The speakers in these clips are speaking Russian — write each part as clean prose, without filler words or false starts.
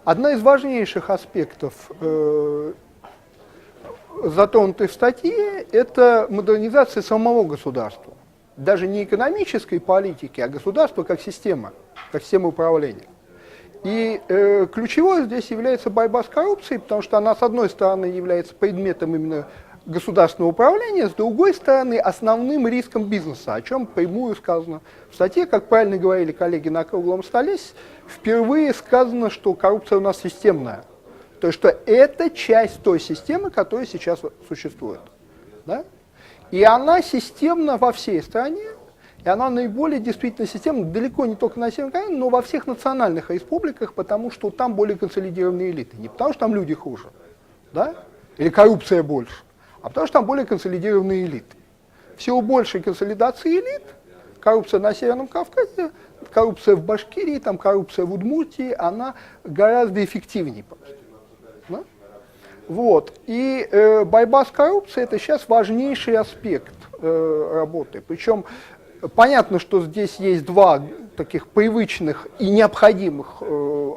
Одна из важнейших аспектов, затронутых в статье, это модернизация самого государства. Даже не экономической политики, а государства как система управления. И ключевой здесь является борьба с коррупцией, потому что она, с одной стороны, является предметом именно государственного управления, с другой стороны, основным риском бизнеса, о чем прямую сказано в статье. Как правильно говорили коллеги на круглом столе, впервые сказано, что коррупция у нас системная. То есть, что это часть той системы, которая сейчас существует. Да? И она системна во всей стране, и она наиболее действительно системна, далеко не только на Северном Кавказе, но во всех национальных республиках, потому что там более консолидированные элиты. Не потому что там люди хуже, да? Или коррупция больше, а потому что там более консолидированные элиты. Всего большей консолидации элит, коррупция на Северном Кавказе, коррупция в Башкирии, там коррупция в Удмуртии, она гораздо эффективнее просто. Да? Вот. И борьба с коррупцией — это сейчас важнейший аспект работы. Причем понятно, что здесь есть два таких привычных и необходимых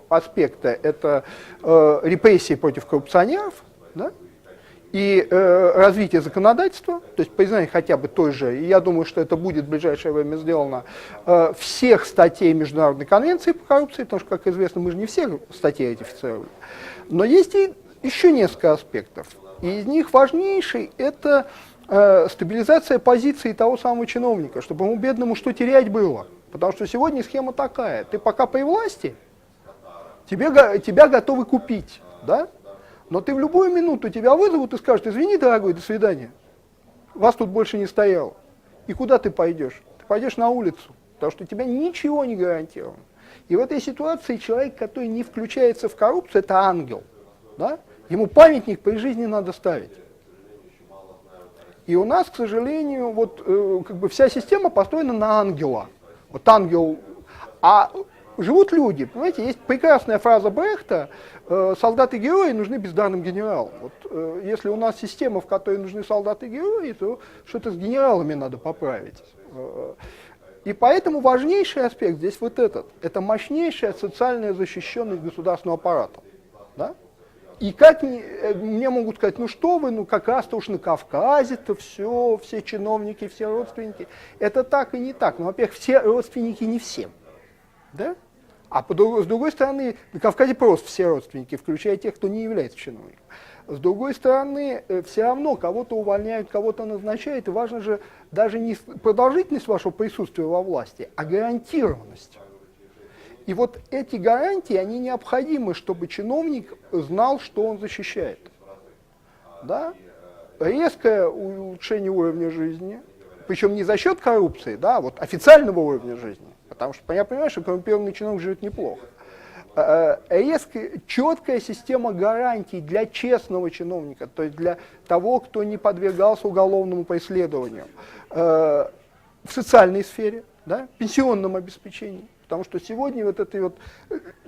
аспекта. Это репрессии против коррупционеров, да? И развитие законодательства, то есть признание хотя бы той же, и я думаю, что это будет в ближайшее время сделано, всех статей Международной конвенции по коррупции, потому что, как известно, мы же не все статьи ратифицировали. Но есть и еще несколько аспектов. И из них важнейший – это стабилизация позиции того самого чиновника, чтобы ему, бедному, что терять было. Потому что сегодня схема такая: ты пока при власти, тебя готовы купить, да? Но ты в любую минуту тебя вызовут и скажут: извини, дорогой, до свидания, вас тут больше не стояло. И куда ты пойдешь? Ты пойдешь на улицу, потому что у тебя ничего не гарантировано. И в этой ситуации человек, который не включается в коррупцию, это ангел. Да? Ему памятник при жизни надо ставить. И у нас, к сожалению, вот, как бы вся система построена на ангела. Вот ангел. А живут люди, понимаете, есть прекрасная фраза Брехта: солдаты-герои нужны бездарным генералам. Вот, если у нас система, в которой нужны солдаты-герои, то что-то с генералами надо поправить. И поэтому важнейший аспект здесь вот этот. Это мощнейшая социальная защищенность государственного аппарата. Да? И как мне могут сказать: ну что вы, ну как раз-то уж на Кавказе-то все чиновники, все родственники. Это так и не так. Ну, во-первых, все родственники не всем. Да? А с другой стороны, на Кавказе просто все родственники, включая тех, кто не является чиновником. С другой стороны, все равно кого-то увольняют, кого-то назначают, и важно же даже не продолжительность вашего присутствия во власти, а гарантированность. И вот эти гарантии, они необходимы, чтобы чиновник знал, что он защищает. Да? Резкое улучшение уровня жизни, причем не за счет коррупции, да, вот официального уровня жизни, потому что я понимаю, что коррумпированный чиновник живет неплохо. Резкая, четкая система гарантий для честного чиновника, то есть для того, кто не подвергался уголовному преследованию. В социальной сфере, да, пенсионном обеспечении. Потому что сегодня вот эти вот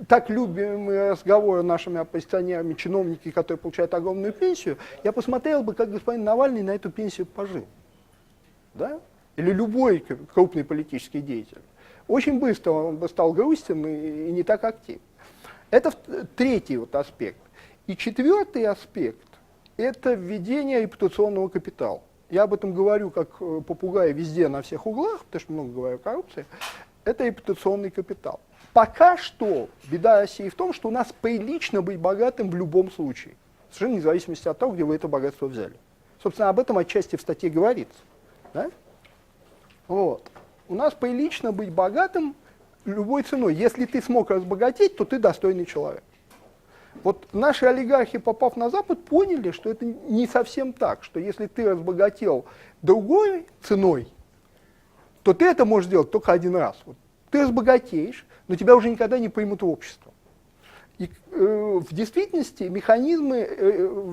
так любимые разговоры нашими оппозиционерами, чиновники, которые получают огромную пенсию, я посмотрел бы, как господин Навальный на эту пенсию пожил. Да? Или любой крупный политический деятель. Очень быстро он бы стал грустен и не так активен. Это третий вот аспект. И четвертый аспект – это введение репутационного капитала. Я об этом говорю как попугай везде, на всех углах, потому что много говорю о коррупции. Это репутационный капитал. Пока что беда России в том, что у нас прилично быть богатым в любом случае, совершенно вне зависимости от того, где вы это богатство взяли. Собственно, об этом отчасти в статье говорится. Да? Вот. У нас прилично быть богатым любой ценой. Если ты смог разбогатеть, то ты достойный человек. Вот наши олигархи, попав на Запад, поняли, что это не совсем так, что если ты разбогател другой ценой, то ты это можешь сделать только один раз. Вот ты разбогатеешь, но тебя уже никогда не примут в общество. И в действительности механизмы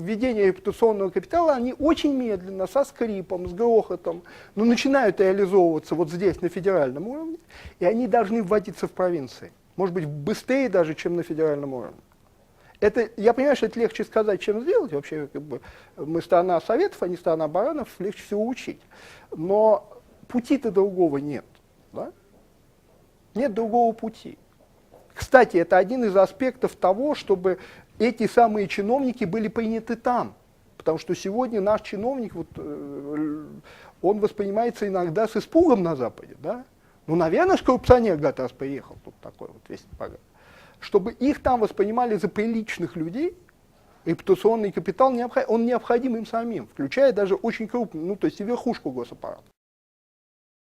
введения репутационного капитала, они очень медленно, со скрипом, с грохотом, но начинают реализовываться вот здесь, на федеральном уровне, и они должны вводиться в провинции. Может быть, быстрее даже, чем на федеральном уровне. Это, я понимаю, что это легче сказать, чем сделать. Вообще, как бы, мы страна советов, а не страна баранов, легче всего учить. Но пути-то другого нет. Да? Нет другого пути. Кстати, это один из аспектов того, чтобы эти самые чиновники были приняты там. Потому что сегодня наш чиновник, вот, он воспринимается иногда с испугом на Западе. Да? Ну, наверное, коррупционер гад раз приехал, тут такой вот весь погад. Чтобы их там воспринимали за приличных людей, репутационный капитал он необходим им самим, включая даже очень крупный, ну, то есть и верхушку госаппарата.